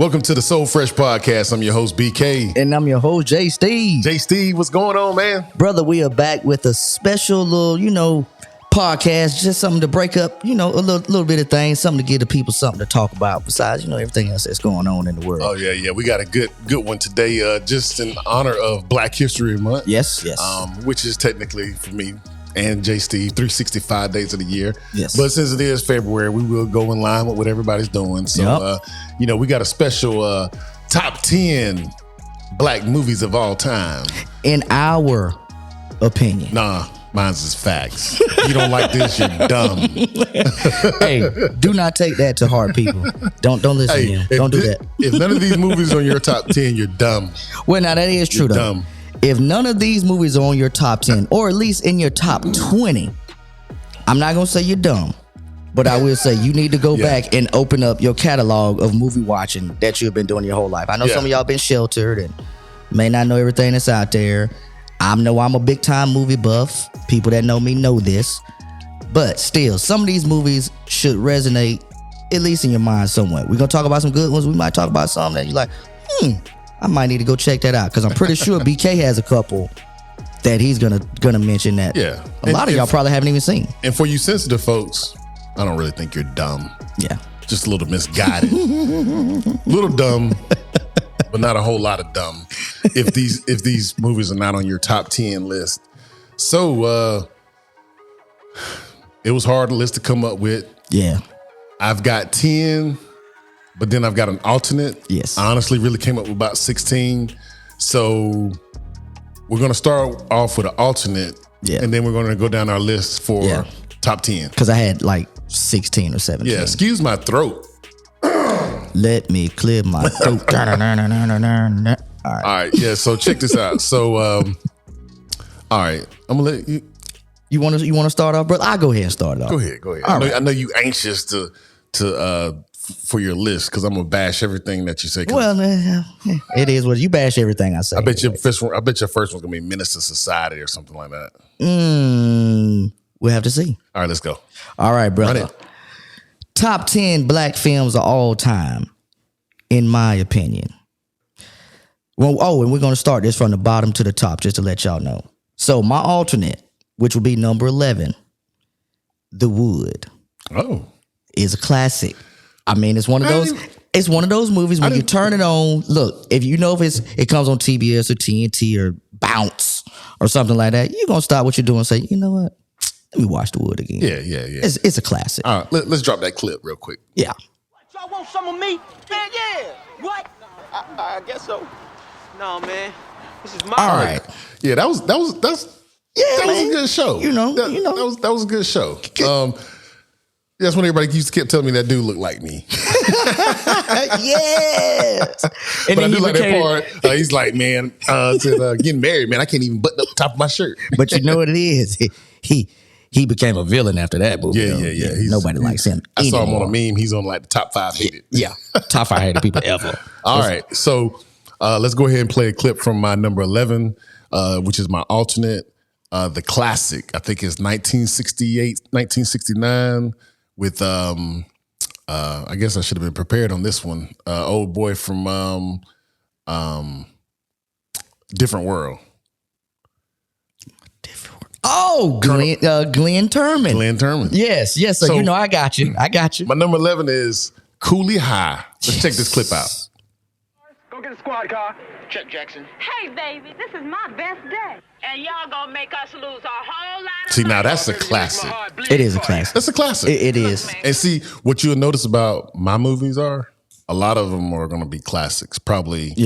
Welcome to the Soul Fresh Podcast. I'm your host, BK. And I'm your host, J. Steve. J. Steve, what's going on, man? Brother, we are back with a special little, podcast. Just something to break up, a little bit of things. Something to give the people something to talk about besides, everything else that's going on in the world. Oh, yeah. We got a good one today, just in honor of Black History Month. Yes. Which is technically, for me and J. Steve, 365 days of the year. Yes. But since it is February, we will go in line with what everybody's doing. So, we got a special top 10 Black movies of all time. In our opinion. Nah, mine's is facts. You don't like this, you're dumb. Hey, do not take that to heart, people. Don't listen to him. Don't do that. If none of these movies are on your top 10, you're dumb. Well, now that is true, though. Dumb. If none of these movies are on your top 10, or at least in your top 20, I'm not going to say you're dumb, but I will say you need to go back and open up your catalog of movie watching that you've been doing your whole life. I know some of y'all been sheltered and may not know everything that's out there. I'm a big time movie buff. People that know me know this. But still, some of these movies should resonate, at least in your mind somewhat. We're going to talk about some good ones. We might talk about some that you're like, I might need to go check that out, because I'm pretty sure BK has a couple that he's gonna mention that a lot of y'all probably haven't even seen. And for you sensitive folks, I don't really think you're dumb. Yeah. Just a little misguided. Little dumb, but not a whole lot of dumb. If these movies are not on your top 10 list. So it was hard list to come up with. Yeah. I've got 10. But then I've got an alternate. Yes. I honestly really came up with about 16. So we're going to start off with an alternate. Yeah. And then we're going to go down our list for top 10. Because I had like 16 or 17. Yeah, excuse my throat. Let me clear my throat. All right. All right. Yeah, so check this out. So, all right. I'm going to let you. You want to start off, brother? I'll go ahead and start it off. Go ahead. I know you anxious to for your list, because I'm gonna bash everything that you say. Well, it is what you bash everything I say. I bet your first one's gonna be Menace to Society or something like that. We'll have to see. All right, let's go. All right, brother. Top 10 Black films of all time, in my opinion. Well, and we're gonna start this from the bottom to the top, just to let y'all know. So my alternate, which will be number 11, The Wood. Oh, is a classic. I mean, it's one of those. It's one of those movies when you turn it on. Look, if you know if it comes on TBS or TNT or Bounce or something like that, you're gonna stop what you're doing and say, you know what? Let me watch The Wood again. Yeah. It's a classic. All right, let's drop that clip real quick. Yeah. Y'all want some of me? Man, yeah. What? I guess so. No, man. This is my. All right. Yeah, that was a good show. That was a good show. That's when everybody kept telling me that dude looked like me. Yes. But I do like that part. He's like, man, getting married, man, I can't even button up the top of my shirt. But you know what it is? He became a villain after that movie. Yeah. Nobody likes him I anymore. saw him on a meme. He's on like the top 5 hated. Yeah. Top 5 hated people ever. All right. So let's go ahead and play a clip from my number 11, which is my alternate. The classic, I think it's 1968, 1969. With I guess I should have been prepared on this one. Old boy from Different World. Oh, Glenn Turman. Glenn Turman. Yes. So I got you. My number 11 is Cooley High. Let's check this clip out. Go get a squad car. Check, Jackson. Hey, baby, this is my best day. And y'all gonna make us lose a whole lot of See, now that's a classic. It is a classic. That's a classic. It is. And see, what you'll notice about my movies are, a lot of them are going to be classics. Probably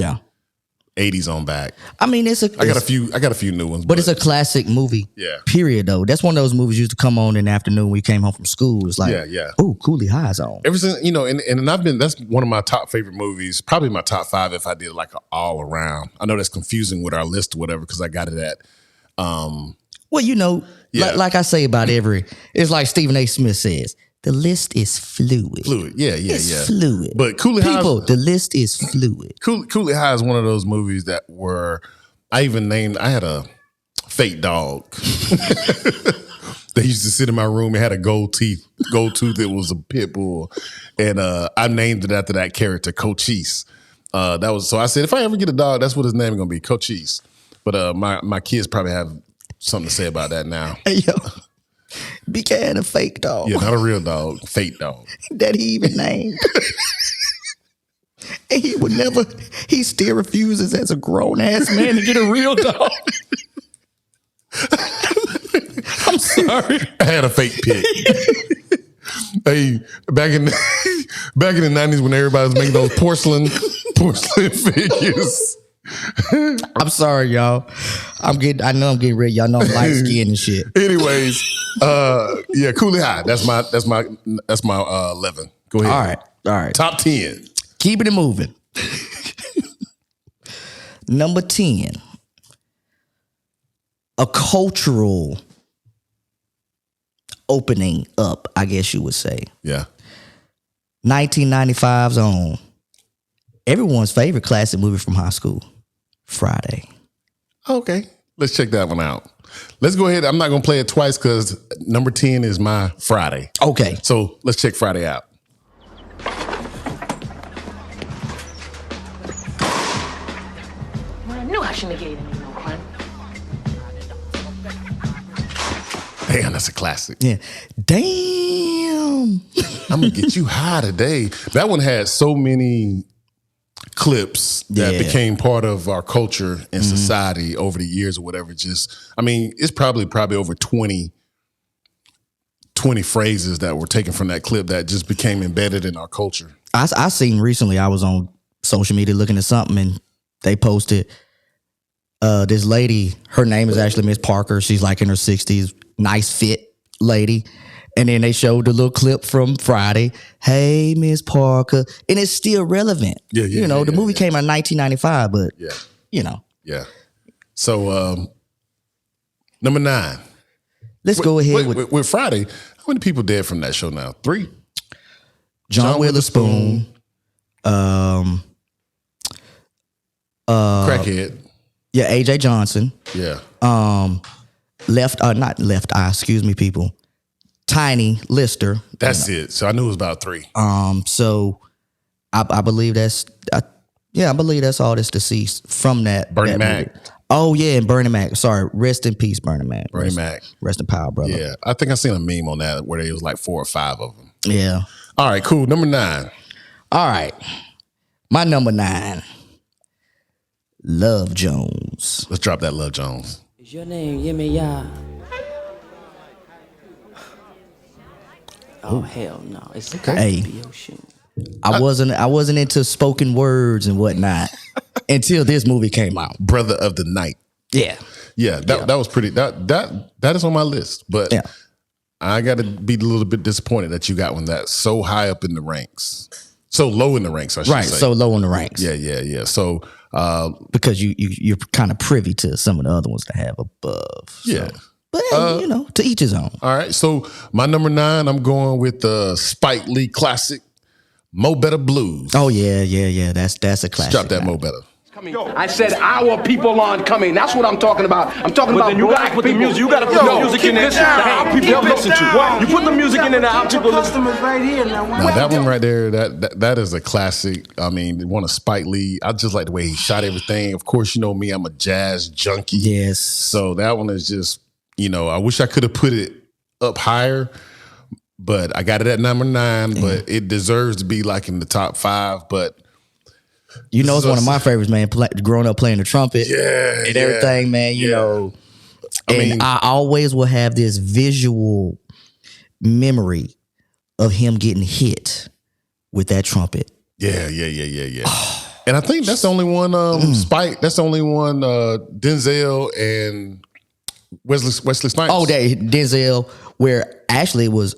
80s on back. I mean, I got a few new ones. But it's a classic movie. Yeah. Period, though. That's one of those movies used to come on in the afternoon when you came home from school. It's like, oh, Cooley High's on. Ever since, and that's one of my top favorite movies, probably my top 5 if I did like an all around. I know that's confusing with our list or whatever, because I got it at well, like I say about it's like Stephen A. Smith says, the list is fluid. It's fluid. But Cooley High, the list is fluid. Cooley High is one of those movies that I had a fake dog. They used to sit in my room. It had a gold tooth. It was a pit bull, and I named it after that character, Cochise. That was so. I said, if I ever get a dog, that's what his name is gonna be, Cochise. But my kids probably have something to say about that now. Hey, yo, BK had a fake dog. Yeah, not a real dog, fake dog that he even named. And he would never. He still refuses as a grown ass man to get a real dog. I'm sorry. I had a fake pit. Hey, back in the 90s when everybody was making those porcelain figures. I'm sorry, y'all. I know I'm getting ready. Y'all know I'm light skinned and shit. Anyways, yeah, Coolie High. That's my 11. Go ahead. All right. Top 10. Keeping it moving. Number 10. A cultural opening up, I guess you would say. Yeah. 1995's own. Everyone's favorite classic movie from high school, Friday. Okay. Let's check that one out. Let's go ahead. I'm not going to play it twice because number 10 is my Friday. Okay. So let's check Friday out. I knew I shouldn't have gave him no fun. Damn, that's a classic. Yeah. Damn. I'm going to get you high today. That one had so many clips that became part of our culture and society over the years or whatever. It's probably over 20 phrases that were taken from that clip that just became embedded in our culture. I seen recently, I was on social media looking at something and they posted this lady, her name is actually Miss Parker. She's like in her 60s, nice fit lady. And then they showed the little clip from Friday. Hey, Miss Parker. And it's still relevant. Yeah. The movie came out in 1995, but, Yeah. So, number 9. Let's go ahead with Friday. How many people dead from that show now? 3? John Witherspoon. Crackhead. Yeah, AJ Johnson. Yeah. Not Left Eye, excuse me, people. Tiny Lister. That's it. So I knew it was about 3. So I believe that's I believe that's all that's deceased from that. Bernie that Mac. movie. Oh yeah, and Bernie Mac. Sorry, rest in peace, Bernie Mac. Mac. Rest in power, brother. Yeah, I think I seen a meme on that where there was like 4 or 5 of them. Yeah. All right, cool. Number 9. All right, my number 9. Love Jones. Let's drop that Love Jones. Is your name Yemi? Oh hell no! It's Hey. be Ocean. I wasn't into spoken words and whatnot until this movie came out. Brother of the Night. Yeah. Yeah, that was pretty. That is on my list, but Yeah. I got to be a little bit disappointed that you got one that's so high up in the ranks, so low in the ranks. I should Right. say. So low in the ranks. Yeah. So Because you're kind of privy to some of the other ones that have above. So. yeah. But hey, to each his own. All right. So my number 9, I'm going with the Spike Lee classic, Mo Better Blues. Oh yeah. That's a classic. Drop that Mo Better. I said our people aren't coming. That's what I'm talking about. I'm talking about you black gotta put the people. music. You gotta put the music in there. Our people listen to you. You put the music in there. Our people listen. right here now. Now that one right there, that is a classic. I mean, one of Spike Lee. I just like the way he shot everything. Of course, you know me, I'm a jazz junkie. Yes. So that one is just, I wish I could have put it up higher, but I got it at number 9. But it deserves to be like in the top 5. But it's one of my favorites, man. Growing up playing the trumpet, and everything, man. You know, I always will have this visual memory of him getting hit with that trumpet. Yeah. And I think that's the only one. Spike. That's the only one. Denzel and Wesley Snipes. Oh, Denzel, where actually it was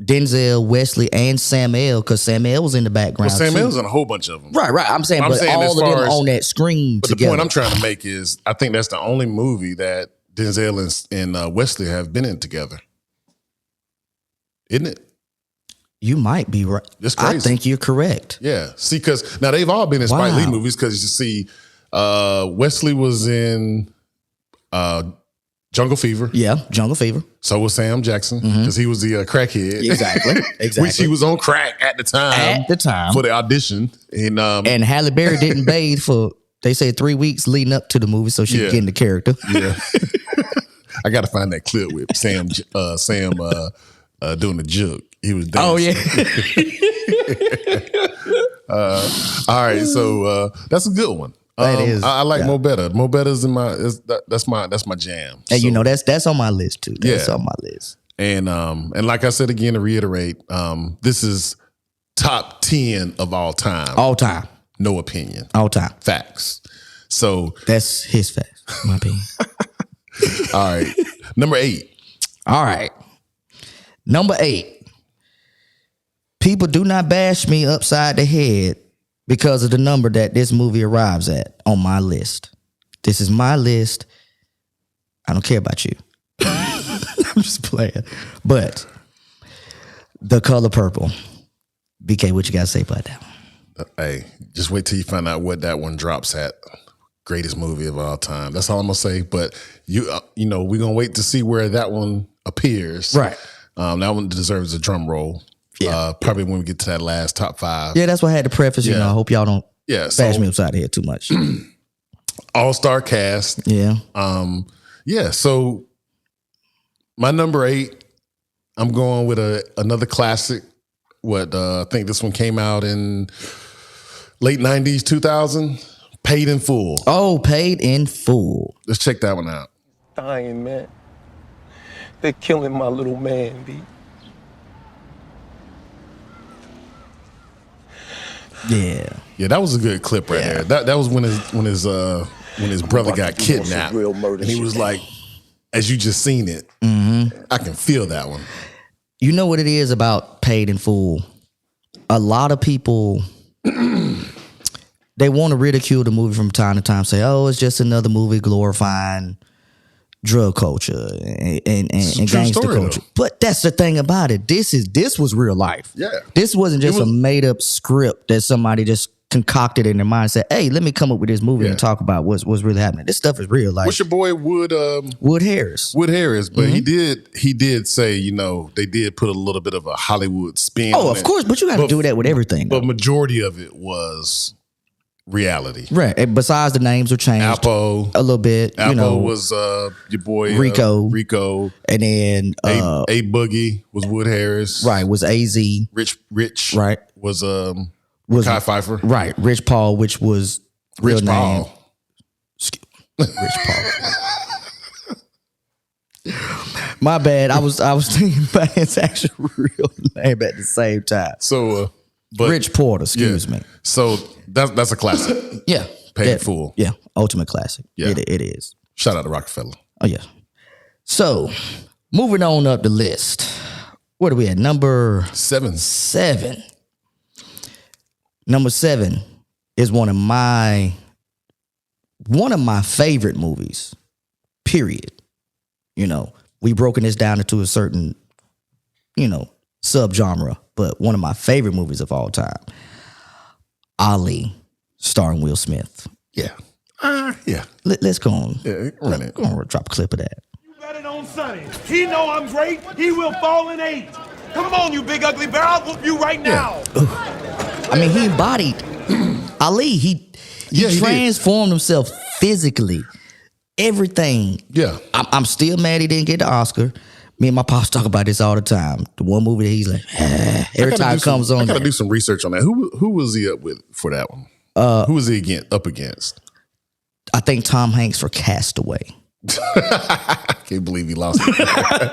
Denzel, Wesley, and Sam L, because Sam L was in the background. Well, Sam too. L's in a whole bunch of them. Right. I'm saying, but saying all as of them far as- on that screen But together. the point I'm trying to make is, I think that's the only movie that Denzel and Wesley have been in together. Isn't it? You might be right. That's crazy. I think you're correct. Yeah. See, because now they've all been in Spike Lee Wow. movies, because you see, Wesley was in Jungle Fever. Yeah, Jungle Fever. So was Sam Jackson because he was the crackhead. Exactly. Which he was on crack at the time. For the audition. And Halle Berry didn't bathe for, they said, 3 weeks leading up to the movie so she could get in the character. Yeah. I got to find that clip with Sam doing the juke. He was dancing. Oh, yeah. All right, so that's a good one. That is. I like Mo Better. Mo Better's in that's my jam. And you know that's on my list too. That's on my list. And like I said again to reiterate, this is top 10 of all time. All time. No opinion. All time. Facts. So that's his facts, my opinion. All right. Number 8. All right. Number 8. People do not bash me upside the head because of the number that this movie arrives at on my list. This is my list. I don't care about you. I'm just playing. But The Color Purple. BK, what you got to say about that one? Hey, just wait till you find out what that one drops at. Greatest movie of all time. That's all I'm going to say. But, you know, we're going to wait to see where that one appears. Right. That one deserves a drum roll. Yeah. Probably when we get to that last top 5. Yeah, that's why I had to preface. You know, I hope y'all don't bash me upside the head too much. All-star cast. Yeah. So my number 8, I'm going with another classic. I think this one came out in late 90s, 2000. Paid in Full. Oh, Paid in Full. Let's check that one out. Dying, man. They're killing my little man, B. Yeah. Yeah, that was a good clip right there. That was when his brother got kidnapped. And he was like, as you just seen it, I can feel that one. You know what it is about Paid in Full? A lot of people, they want to ridicule the movie from time to time, say, oh, it's just another movie glorifying drug culture and gangster culture. Though. But that's the thing about it. This was real life. Yeah. This wasn't just a made up script that somebody just concocted in their mind and said, hey, let me come up with this movie and talk about what's really happening. This stuff is real life. What's your boy Wood Harris. Wood Harris, but he did say, you know, they did put a little bit of a Hollywood spin on of course, but you got to do that with everything. But majority of it was reality. Right. And besides the names were changed Alpo, a little bit. Alpo was your boy Rico. And then A Boogie was Wood Harris. Right, was AZ. Rich right. was Kai Pfeiffer. Right. Rich Paul, which was real name. Rich Paul. My bad. I was thinking about his actual real name at the same time. So but Rich Porter, excuse me. So that's a classic. Yeah. Paid in Full. Yeah. Ultimate classic. Yeah. It is. Shout out to Rockefeller. Oh yeah. So moving on up the list. What are we at? Number 7. Number 7 is one of my favorite movies, period. You know, we broken this down into a certain, subgenre, but one of my favorite movies of all time, Ali, starring Will Smith. Yeah. Yeah. Let's go on. Yeah, run it. Go on, drop a clip of that. You bet it on Sonny. He know I'm great. He will fall in 8. Come on, you big ugly bear. I'll whoop you right now. I mean, he embodied Ali. He transformed himself physically. Everything. Yeah. I'm still mad he didn't get the Oscar. Me and my pops talk about this all the time. The one movie that he's like, every time it comes on. I gotta do some research on that. Who was he up with for that one? Who was he up against? I think Tom Hanks for Castaway. I can't believe he lost. I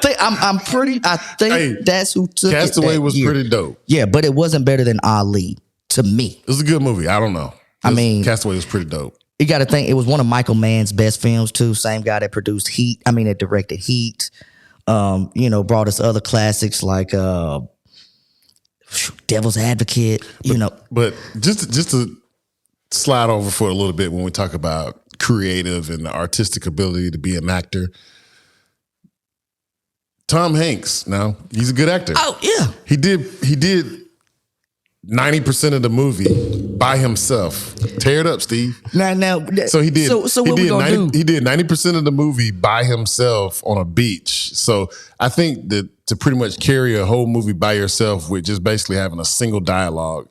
think that's who took it. Castaway was pretty dope. Yeah, but it wasn't better than Ali to me. It was a good movie. I don't know. Castaway was pretty dope. You got to think it was one of Michael Mann's best films too. Same guy that produced Heat. That directed Heat. Brought us other classics like Devil's Advocate. But just to slide over for a little bit when we talk about creative and the artistic ability to be an actor. Tom Hanks, now he's a good actor. Oh yeah, he did 90% of the movie by himself. Tear it up, Steve. Now. So he did. So what we gonna do? He did 90% of the movie by himself on a beach. So I think that to pretty much carry a whole movie by yourself with just basically having a single dialogue,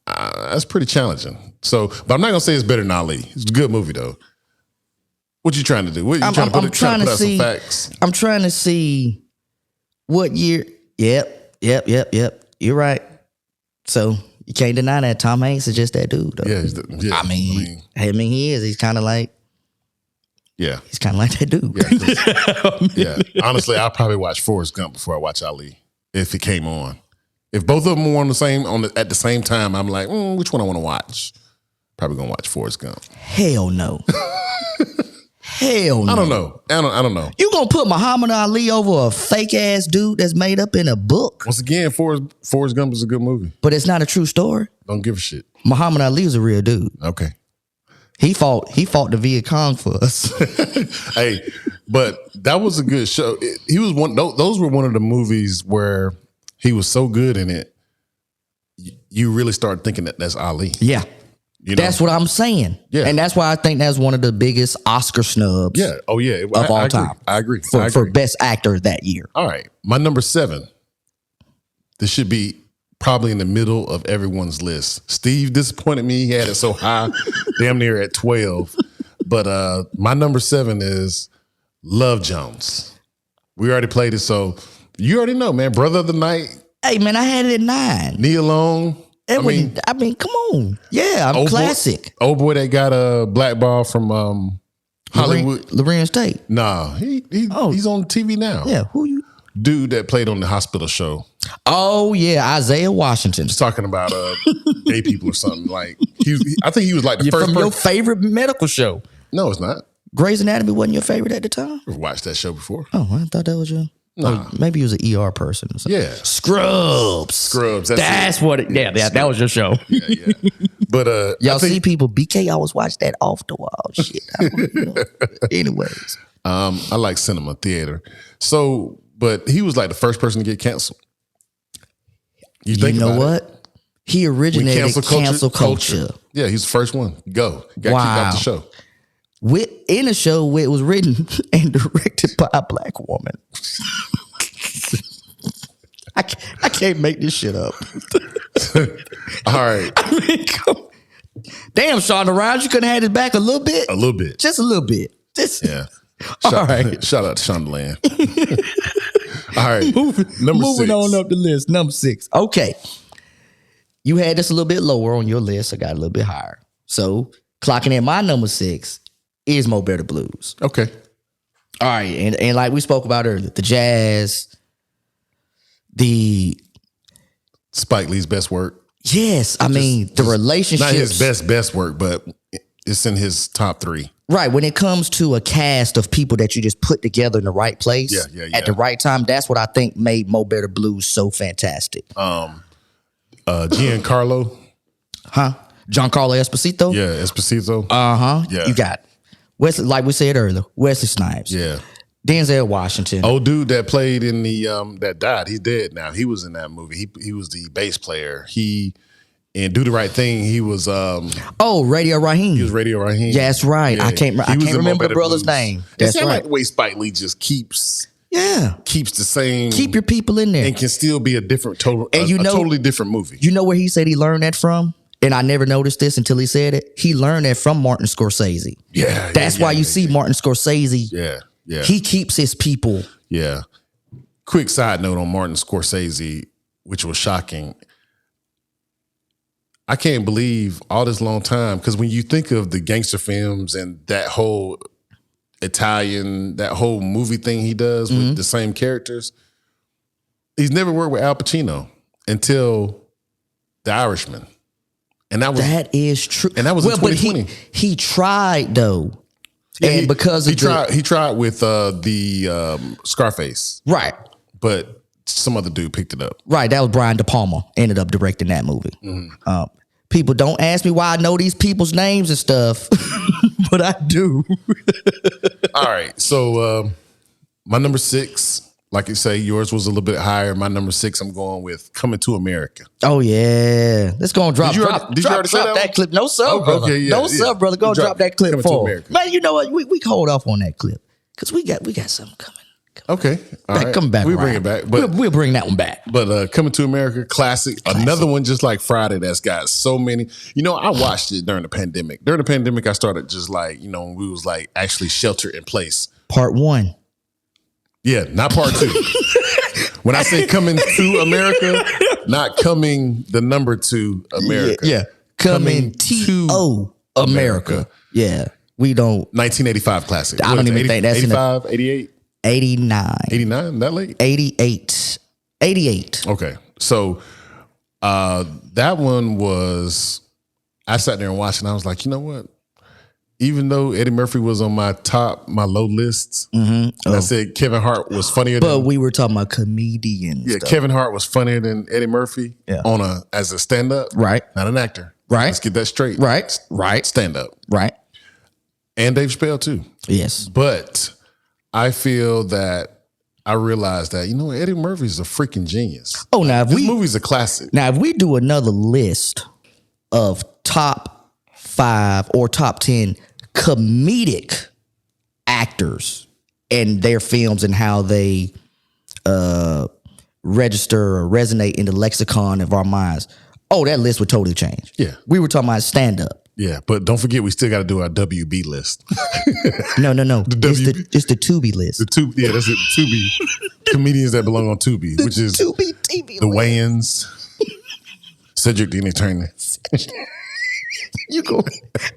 that's pretty challenging. So, but I'm not gonna say it's better than Ali. It's a good movie though. What you trying to do? What you trying to put out some facts? I'm trying to see what year. Yep. You're right. So you can't deny that Tom Hanks is just that dude, though. Yeah. I mean, he is. He's kind of like. Yeah. He's kind of like that dude. Yeah. Honestly, I'll probably watch Forrest Gump before I watch Ali if it came on. If both of them were at the same time, I'm like, which one I want to watch? Probably gonna watch Forrest Gump. Hell no. Hell no. I don't know. I don't know. You gonna put Muhammad Ali over a fake ass dude that's made up in a book? Once again, Forrest Gump is a good movie. But it's not a true story. Don't give a shit. Muhammad Ali was a real dude. Okay. He fought the Viet Cong for us. Hey, but that was a good show. He was one. Those were one of the movies where he was so good in it. You really start thinking that that's Ali. Yeah. You know? That's what I'm saying. Yeah. And that's why I think that's one of the biggest Oscar snubs. Yeah. Oh, yeah. Of all time. I agree. For best actor that year. All right. My number 7. This should be probably in the middle of everyone's list. Steve disappointed me. He had it so high, damn near at 12. But my number 7 is Love Jones. We already played it, so you already know, man. Brother of the Night. Hey, man, I had it at 9. Knee Alone. I mean, come on. Yeah, I'm classic. Old boy that got a blackball from Hollywood. Lorenz Tate. Nah, he's on TV now. Yeah, who you? Dude that played on the hospital show. Oh yeah, Isaiah Washington. Just talking about gay people or something. Like I think he was like the first from your favorite medical show. No, it's not. Grey's Anatomy wasn't your favorite at the time? I've watched that show before. Oh, I thought that was your. Nah. Oh, maybe he was an ER person or something. Yeah. Scrubs. That's what it. Yeah, that was your show. Yeah. But y'all see people. BK always watch that off the wall shit. Anyways, I like cinema theater. So, but he was like the first person to get canceled. You know what? He originated cancel culture. Yeah, he's the first one. Go. Got kicked off the show. In a show where it was written and directed by a black woman. I can't make this shit up. All right. I mean, damn, Shonda Rhimes, you couldn't have had it back a little bit? A little bit. Just a little bit. Yeah. All right. Shout out to Shondaland. All right. Moving 6. on up the list. Number 6. Okay. You had this a little bit lower on your list. I got a little bit higher. So clocking in my number 6 is Mo Better Blues. Okay. All right. And like we spoke about earlier, the jazz, the Spike Lee's best work. Yes. I mean, the relationships. Not his best work, but it's in his top 3. Right. When it comes to a cast of people that you just put together in the right place at the right time, that's what I think made Mo Better Blues so fantastic. Giancarlo. Giancarlo Esposito? Yeah, Esposito. Yeah. You got it. Wesley, like we said earlier, Wesley Snipes. Yeah. Denzel Washington. Old dude that played in the that died. He's dead now. He was in that movie. He was the bass player. In Do the Right Thing, he was Radio Raheem. He was Radio Raheem. Yeah, that's right. Yeah. I can't remember the brother's name. That's right. Like the way Spike Lee just keeps the same. Keep your people in there. And can still be a totally different movie. You know where he said he learned that from? And I never noticed this until he said it. He learned that from Martin Scorsese. Yeah. That's why you see Martin Scorsese. Yeah. He keeps his people. Yeah. Quick side note on Martin Scorsese, which was shocking. I can't believe all this long time, because when you think of the gangster films and that whole Italian, that whole movie thing he does with the same characters, he's never worked with Al Pacino until The Irishman. And that is true. And that was in 2020. But he tried though. Yeah, and because he tried with the Scarface. Right. But some other dude picked it up. Right. That was Brian De Palma ended up directing that movie. People don't ask me why I know these people's names and stuff, but I do. All right. So my number 6, like you say, yours was a little bit higher. My number 6, I'm going with Coming to America. Oh yeah, let's go and drop. Did you drop, already- did you drop, already say drop that that one? clip. No sir, Okay, brother. okay, yeah, no yeah. sir, brother. Go Drop drop that clip Coming to for America. man. You know what? We can hold off on that clip because we got something coming. Okay, all right. Come back. We'll bring around. it back, but we'll bring that one back. But Coming to America, classic. Another one just like Friday that's got so many. You know, I watched it during the pandemic. During the pandemic, I started just like, you know, when we was like actually sheltered in place. Part 1. Yeah, not part 2. When I say Coming to America, not coming the number 2 America. Yeah. Coming to America. Yeah. We don't. 1985 classic. I don't even think that's in the- 85, 88, 89. 89, that late? 88. 88. Okay. So that one was, I sat there and watched and I was like, you know what? Even though Eddie Murphy was on my low lists, and I said Kevin Hart was funnier But than, we were talking about comedians. yeah, though. Kevin Hart was funnier than Eddie Murphy Yeah. as a stand-up. Right. Not an actor. Right. Let's get that straight. Right. Right. Stand-up. Right. And Dave Chappelle too. Yes. But I feel that I realized that, you know, Eddie Murphy's a freaking genius. Oh, now if This we movie's a classic. Now, if we do another list of top 5 or top 10 comedic actors and their films and how they register or resonate in the lexicon of our minds, that list would totally change. Yeah. We were talking about stand-up. Yeah, but don't forget, we still got to do our WB list. No. WB. It's the Tubi list. That's it. Tubi. Comedians that belong on Tubi, which is Tubi TV the list. Wayans, Cedric the Entertainer. You go,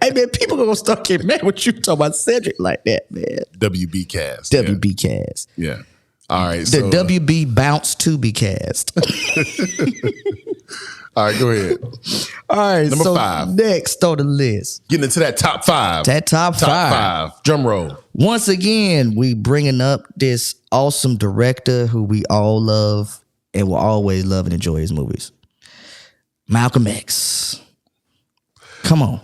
hey man, people gonna start getting mad with you talking about Cedric like that, man. WB cast. WB cast. Yeah. All right. The So, WB bounce Tubi cast. all right, go ahead. All right, Number so 5. next on the list, Getting into that top 5. that top five. Drum roll. Once again, we bringing up this awesome director who we all love and will always love and enjoy his movies. Malcolm X. Come on.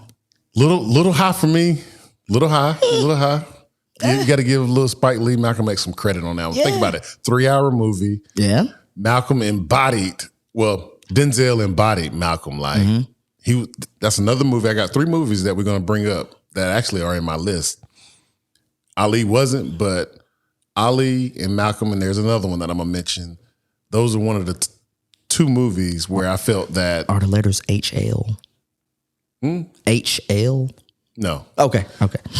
Little high for me. Little high. You got to give little Spike Lee, Malcolm X some credit on that one. Yeah. Think about it. 3-hour movie. Yeah. Malcolm Denzel embodied Malcolm. Like that's another movie. I got 3 movies that we're going to bring up that actually are in my list. Ali wasn't, but Ali and Malcolm, and there's another one that I'm going to mention. Those are one of the 2 movies where I felt that. Are the letters HL? HL? No. Okay.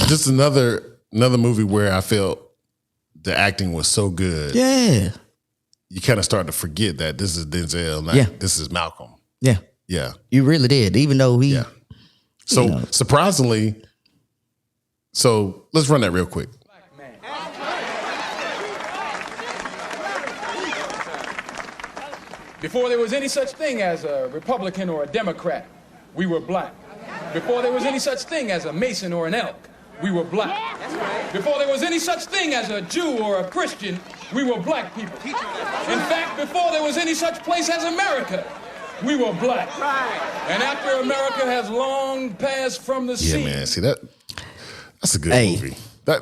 Just another movie where I felt the acting was so good. Yeah. You kind of start to forget that this is Denzel, not this is Malcolm. Yeah. Yeah. You really did, even though he. Yeah. So surprisingly, so let's run that real quick. Before there was any such thing as a Republican or a Democrat, we were black. Before there was any such thing as a Mason or an elk, we were black. Before there was any such thing as a Jew or a Christian, we were black people. In fact, before there was any such place as America, we were black. And after America has long passed from the scene. Yeah, man. See that's a good movie. That's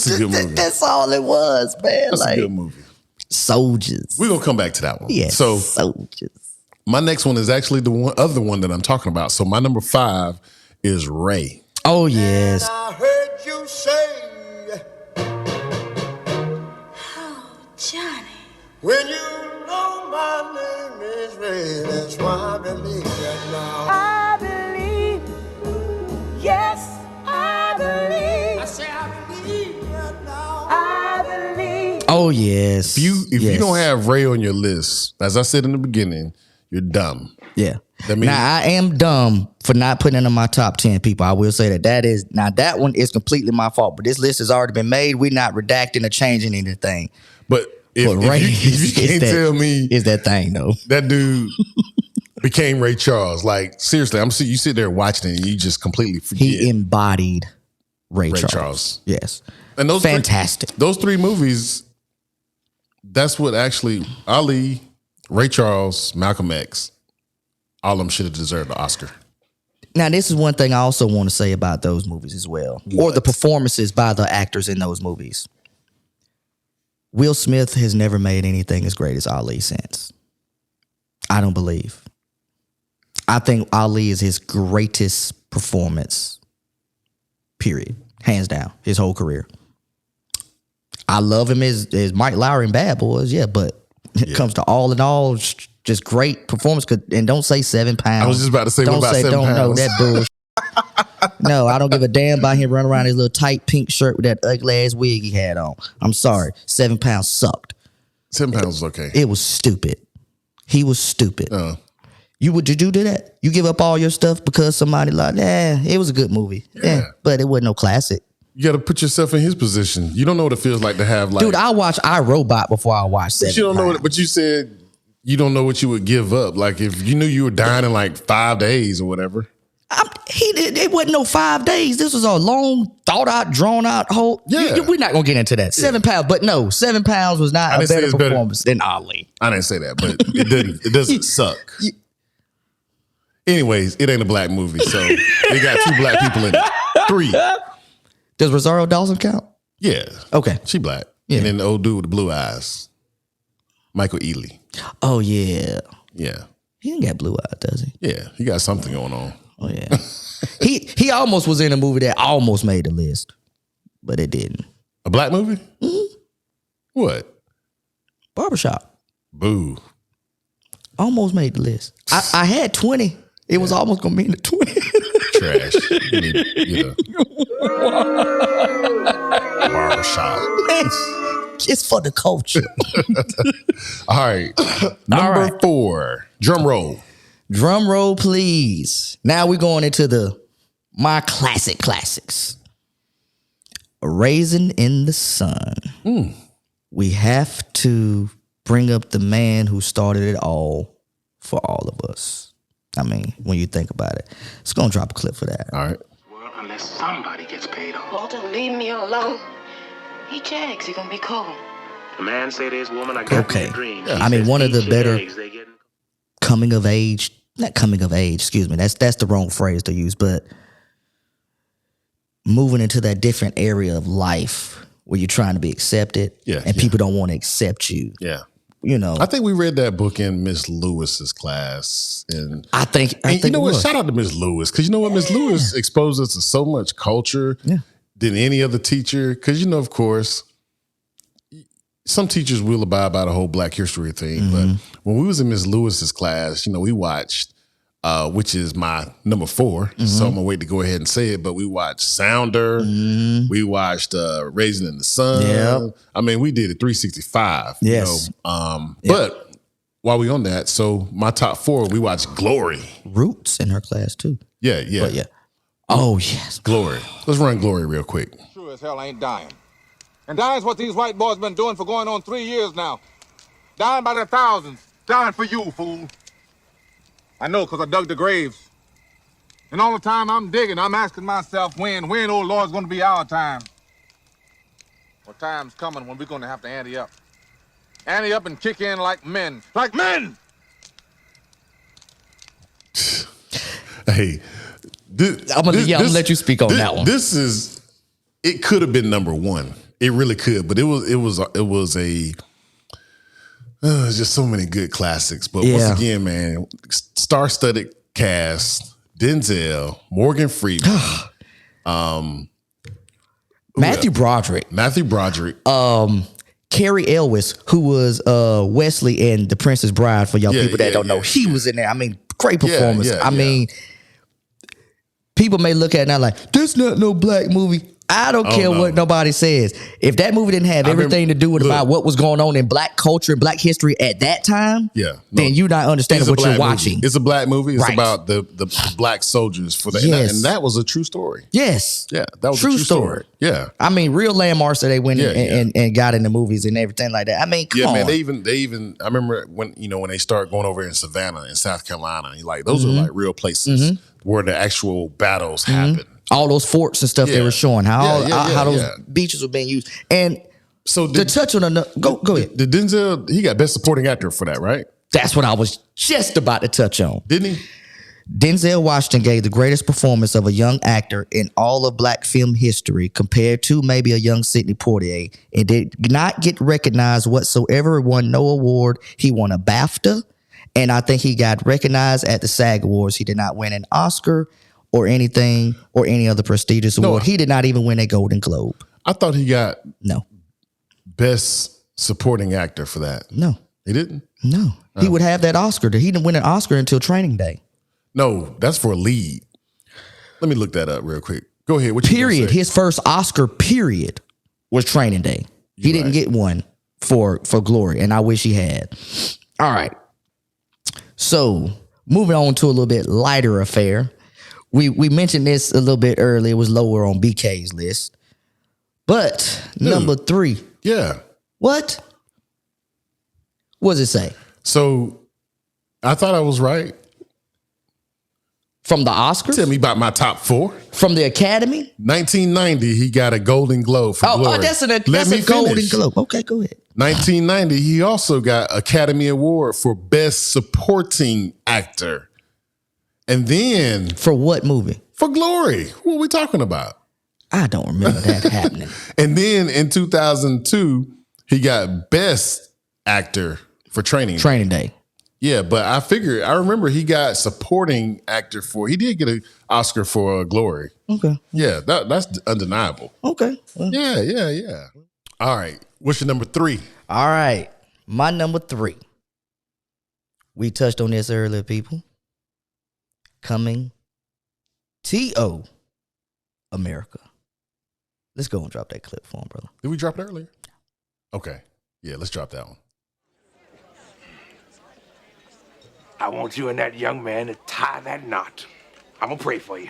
a good movie. That's all it was, man. That's a good movie. Soldiers. We're gonna come back to that one. Yes. So soldiers. my next one is actually the other one that I'm talking about. So my number 5 is Ray. Oh yes. I heard you say, Oh, Johnny. when you know my name is Ray, that's why I believe that now. I believe. Yes, I believe. I say I believe that now. I believe. Oh yes. If you don't have Ray on your list, as I said in the beginning, you're dumb. Yeah. That means, Now I am dumb for not putting it in my top 10 people. I will say that one is completely my fault. But this list has already been made. We're not redacting or changing anything. but if you can't tell me is that thing though. that dude became Ray Charles, like seriously, you sit there watching it and you just completely forget He embodied Ray Ray Charles. Charles. Yes. And those fantastic. Those 3 movies, that's what actually Ali, Ray Charles, Malcolm X, all of them should have deserved an Oscar. Now, this is one thing I also want to say about those movies as well, or the performances by the actors in those movies. Will Smith has never made anything as great as Ali since. I don't believe. I think Ali is his greatest performance, period. Hands down, his whole career. I love him as Mike Lowry in Bad Boys, yeah, but it comes to all in all, just great performance. And don't say 7 pounds. I was just about to say, don't what about say, 7 don't pounds? know that bullshit. No, I don't give a damn about him running around his little tight pink shirt with that ugly ass wig he had on. I'm sorry, 7 pounds sucked. 7 pounds was okay. It was stupid. He was stupid. Would you do that? You give up all your stuff because somebody like, it was a good movie. Yeah, but it wasn't no classic. You got to put yourself in his position. You don't know what it feels like to have like. Dude, I watched iRobot before I watched 7 But you don't know pounds. what. But you said you don't know what you would give up. Like if you knew you were dying in like 5 days or whatever. It wasn't no 5 days. This was a long, thought out, drawn out whole. Yeah. We're not gonna get into that. 7 pounds, but no, 7 pounds was not a better performance than Ali. I didn't say that, but it didn't. It doesn't suck. Anyways, it ain't a black movie, so they got 2 black people in it. 3. Does Rosario Dawson count? Yeah. Okay. She black. Yeah. And then the old dude with the blue eyes, Michael Ealy. Oh yeah. Yeah. He ain't got blue eyes, does he? Yeah. He got something going on. Oh yeah. he almost was in a movie that almost made the list, but it didn't. A black movie? Mm-hmm. What? Barbershop. Boo. Almost made the list. I had 20. It was almost gonna be in the 20. Trash. You need, Barbershop. It's for the culture. All right. Number 4. Drum roll. Drum roll, please. Now we're going into my classics. Raisin in the Sun. We have to bring up the man who started it all for all of us. I mean, when you think about it. It's going to drop a clip for that. All right. Well, unless somebody gets paid off. Walter, leave me alone. Eat your eggs, you're gonna be cold. A man say to his woman, I got me Okay. a dream. I mean, one of the better coming of age, not coming of age, excuse me. That's the wrong phrase to use, but moving into that different area of life where you're trying to be accepted and people don't want to accept you. Yeah. You know, I think we read that book in Miss Lewis's class, and I think you know what? it was. Shout out to Miss Lewis, because you know what? Miss Lewis exposed us to so much culture than any other teacher. Because you know, of course, some teachers will abide by the whole Black History thing, but when we was in Miss Lewis's class, you know, we watched, which is my number 4, so I'm gonna wait to go ahead and say it. But we watched Sounder, we watched Raisin in the Sun. Yep. I mean, we did it 365. Yes. You know? But while we on that, so my top 4, we watched Glory. Roots in her class too. Yeah, yeah. But yeah. Oh yes. Glory. Let's run Glory real quick. Sure as hell ain't dying. And dying's what these white boys been doing for going on 3 years now. Dying by the thousands. Dying for you, fool. I know, because I dug the graves. And all the time I'm digging, I'm asking myself when, oh Lord, is going to be our time. Well, time's coming when we're going to have to ante up. Ante up and kick in like men. Like men! Hey, I'm gonna let you speak on that one. This is, it could have been number 1. It really could, but it was just so many good classics. But once again, man, star-studded cast: Denzel, Morgan Freeman, Matthew Broderick, Carrie Elwes, who was Wesley in The Princess Bride. For y'all people that don't know, he was in there. I mean, great performance. I mean, people may look at it now like, this not no black movie. I don't care what nobody says. If that movie didn't have everything to do with about what was going on in black culture and black history at that time, then you're not understanding what you're watching. It's a black movie. It's about the black soldiers for that. And that was a true story. Yes. Yeah, that was a true story. Yeah. I mean, real landmarks that they went and got in the movies and everything like that. I mean, come on. Man, they even I remember when they start going over in Savannah in South Carolina, like those are like real places where the actual battles happen. All those forts and stuff they were showing, how those beaches were being used. And so to touch on another, go ahead. Did Denzel, he got Best Supporting Actor for that, right? That's what I was just about to touch on. Didn't he? Denzel Washington gave the greatest performance of a young actor in all of black film history compared to maybe a young Sidney Poitier. It did not get recognized whatsoever. He won no award. He won a BAFTA, and I think he got recognized at the SAG Awards. He did not win an Oscar or anything or any other prestigious award. He did not even win a Golden Globe. I thought he got no Best Supporting Actor for that. No. He didn't? No. He would have that Oscar. He didn't win an Oscar until Training Day. No, that's for a lead. Let me look that up real quick. Go ahead. What Period. His first Oscar, period, was Training Day. He didn't get one for Glory, and I wish he had. All right. So, moving on to a little bit lighter affair. We mentioned this a little bit earlier. It was lower on BK's list. But number 3. Yeah. What? What does it say? So, I thought I was right. From the Oscars? Tell me about my top 4. From the Academy? 1990, he got a Golden Globe for Glory. Oh, that's a Golden Globe. Okay, go ahead. 1990, he also got Academy Award for Best Supporting Actor. And then... For what movie? For Glory. What are we talking about? I don't remember that happening. And then in 2002, he got Best Actor for Training Day. Yeah, but I remember he got supporting actor he did get an Oscar for Glory. Okay. Yeah, that's undeniable. Okay. Well. Yeah. All right. What's your number 3? All right. My number 3. We touched on this earlier, people. Coming to America. Let's go and drop that clip for him, brother. Did we drop it earlier? Okay. Yeah, let's drop that one. I want you and that young man to tie that knot. I'm gonna pray for you.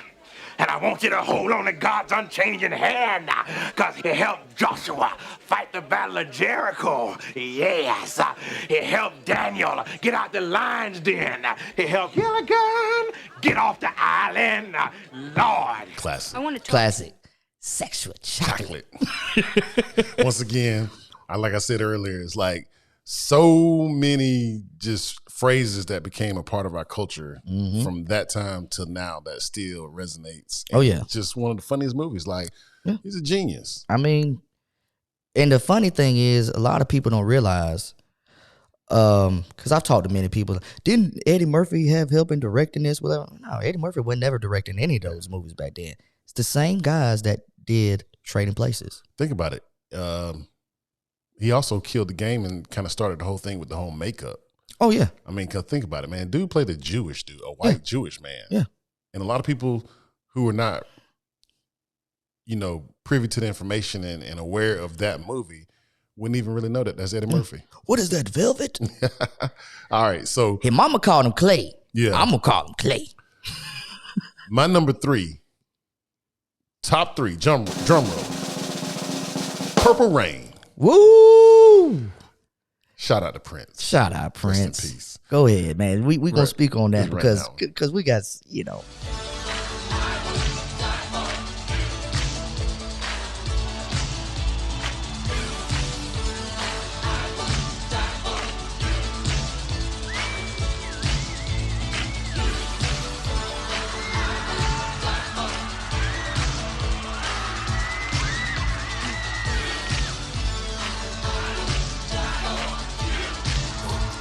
And I want you to hold on to God's unchanging hand, because he helped Joshua fight the battle of Jericho. Yes. He helped Daniel get out the lion's den. He helped Gilligan get off the island. Lord. Classic. Classic. Sexual chocolate. Once again, like I said earlier, it's like so many just phrases that became a part of our culture from that time to now that still resonates. Oh, yeah. It's just one of the funniest movies. Like, he's a genius. I mean, and the funny thing is, a lot of people don't realize, because I've talked to many people, didn't Eddie Murphy have help in directing this? Well, no, Eddie Murphy was never directing any of those movies back then. It's the same guys that did Trading Places. Think about it. He also killed the game and kind of started the whole thing with the whole makeup. Oh, yeah. I mean, cause think about it, man. Dude played a Jewish dude, a white Jewish man. Yeah. And a lot of people who are not, privy to the information and aware of that movie wouldn't even really know that that's Eddie Murphy. What is that, Velvet? All right, so. His mama called him Clay. Yeah. I'm going to call him Clay. My number 3, top 3, drum roll. Purple Rain. Woo! Shout out to Prince. Shout out Prince. Rest in peace. Go ahead, man. We gonna speak on that because we got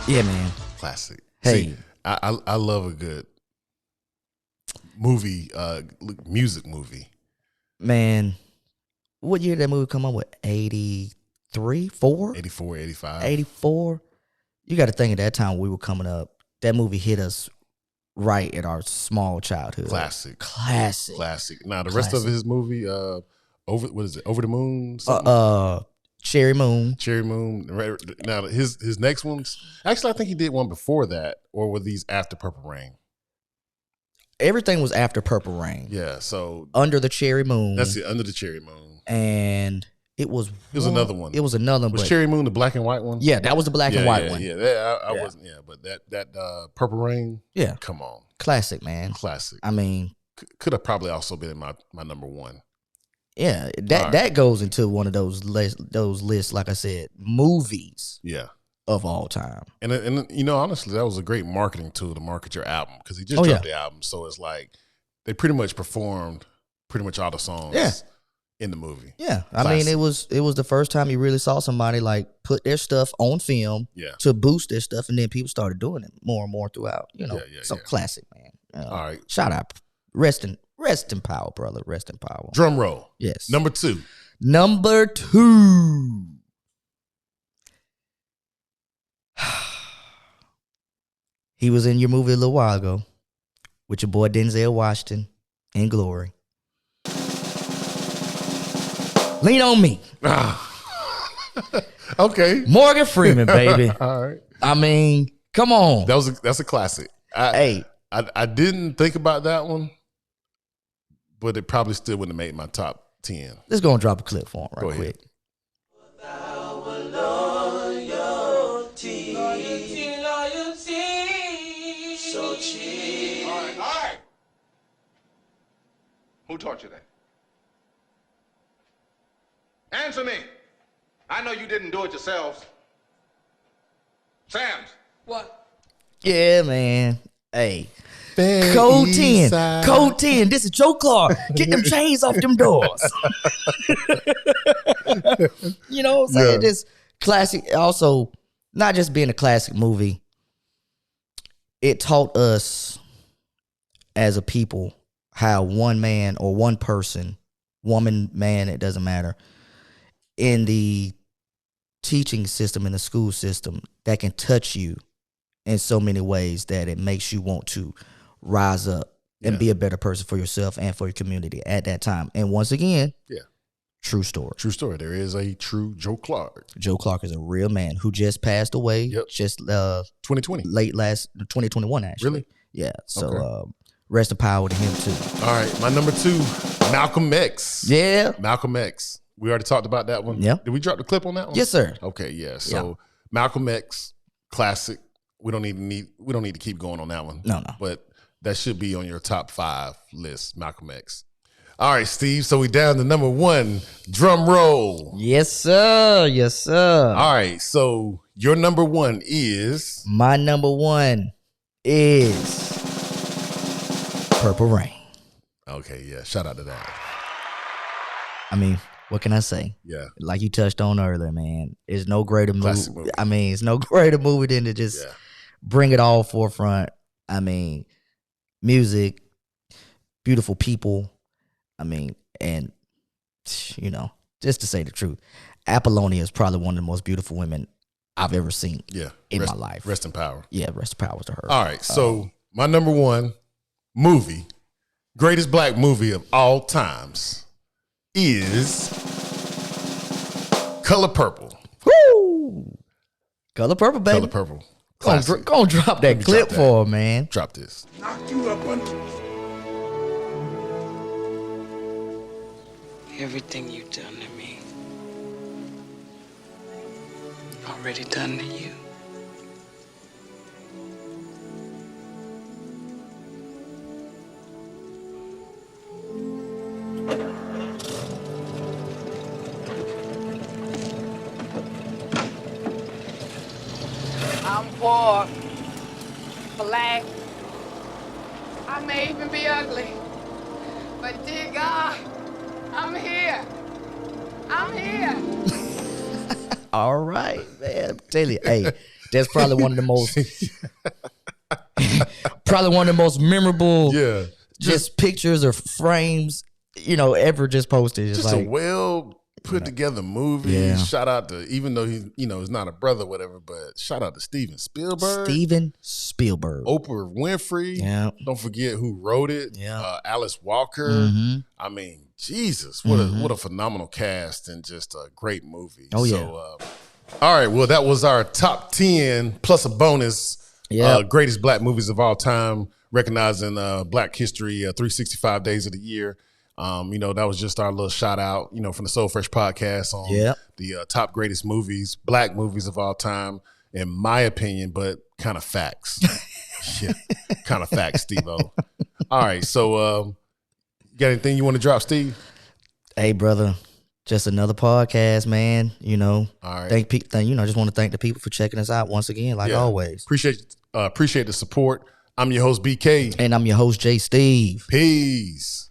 Yeah, man. Classic. Hey. See, I love a good movie, music movie. Man, what year did that movie come out with? 83, 4? 84, 85. 84. You got to think at that time when we were coming up, that movie hit us right at our small childhood. Classic. Now, the rest of his movie, Over the Moon? Cherry Moon. Now, his next ones, actually, I think he did one before that, or were these after Purple Rain? Everything was after Purple Rain. Yeah, so. Under the Cherry Moon. That's it, Under the Cherry Moon. And it was another one. It was another one. Was Cherry Moon the black and white one? Yeah, that was the black and white one. Yeah, I wasn't, but that Purple Rain, yeah. Come on. Classic, man. Classic. I mean. Could have probably also been in my number 1. Yeah, that goes into one of those lists, like I said, movies. Yeah. of all time. And you know, honestly, that was a great marketing tool to market your album because he just dropped the album. So it's like they pretty much performed pretty much all the songs in the movie. Yeah. I mean, it was the first time you really saw somebody like put their stuff on film to boost their stuff, and then people started doing it more and more throughout. You know, classic, man. All right. Shout out. Rest in power, brother. Rest in power. Drum roll. Yes. Number 2. Number 2. He was in your movie a little while ago with your boy Denzel Washington in Glory. Lean on Me. Okay. Morgan Freeman, baby. All right. I mean, come on. That's a classic. I didn't think about that one, but it probably still wouldn't have made my top 10. Let's go and drop a clip for him Go right ahead. quick. So cheap. All right. Who taught you that? Answer me. I know you didn't do it yourselves. Sam's. What? Yeah, man. Hey. Code 10. Code 10. This is Joe Clark. Get them chains off them doors. You know what I'm saying? This classic. Also, not just being a classic movie, it taught us as a people how one man or one person, woman, man, it doesn't matter, in the teaching system, in the school system, that can touch you in so many ways that it makes you want to rise up and be a better person for yourself and for your community at that time. And once again, true story. True story. There is a true Joe Clark. Joe Clark is a real man who just passed away. Just 2020. Late 2021, actually. Really? Yeah. So rest in power to him too. All right. My number 2, Malcolm X. Yeah. Malcolm X. We already talked about that one. Yeah. Did we drop the clip on that one? Yes, sir. Okay, yeah. So Malcolm X, classic. We don't need to keep going on that one. No. But that should be on your top 5 list, Malcolm X. All right, Steve. So we down to number 1. Drum roll. Yes, sir. Yes, sir. All right. So your number 1 is? My number 1 is Purple Rain. Okay, yeah. Shout out to that. I mean, what can I say? Yeah. Like you touched on earlier, man. There's no greater movie. I mean, it's no greater movie than to just bring it all forefront. I mean, music, beautiful people. I mean, and, you know, just to say the truth, Apollonia is probably one of the most beautiful women I've ever seen in my life. Rest in power. Yeah, rest in power to her. All right. So my number 1 movie, greatest black movie of all times, is Color Purple. Woo! Color Purple, baby. Color Purple. Go on, drop that clip for her, man. Drop this. Knock you up on Everything you've done to me, already done to you. I'm poor, black. I may even be ugly, but dear God, I'm here. I'm here. All right, man. Tell you, hey, that's probably one of the most memorable just pictures or frames, you know, ever just posted. It's just like, a well put together movie. Yeah. Shout out to, even though he's, you know, he's not a brother or whatever, but shout out to Steven Spielberg. Oprah Winfrey. Yeah. Don't forget who wrote it. Yeah. Alice Walker. Mm-hmm. I mean, Jesus, what a phenomenal cast and just a great movie. Oh, yeah. So, all right, well, that was our top 10 plus a bonus greatest black movies of all time, recognizing Black History 365 days of the year. You know, that was just our little shout out, you know, from the Soul Fresh podcast on the top greatest movies, black movies of all time, in my opinion, but kind of facts. Kind of facts, Steve-O. All right, so you got anything you want to drop, Steve? Hey, brother, Just another podcast, man. You know, All right. Just want to thank the people for checking us out once again, like always. Appreciate the support. I'm your host, BK. And I'm your host, J. Steve. Peace.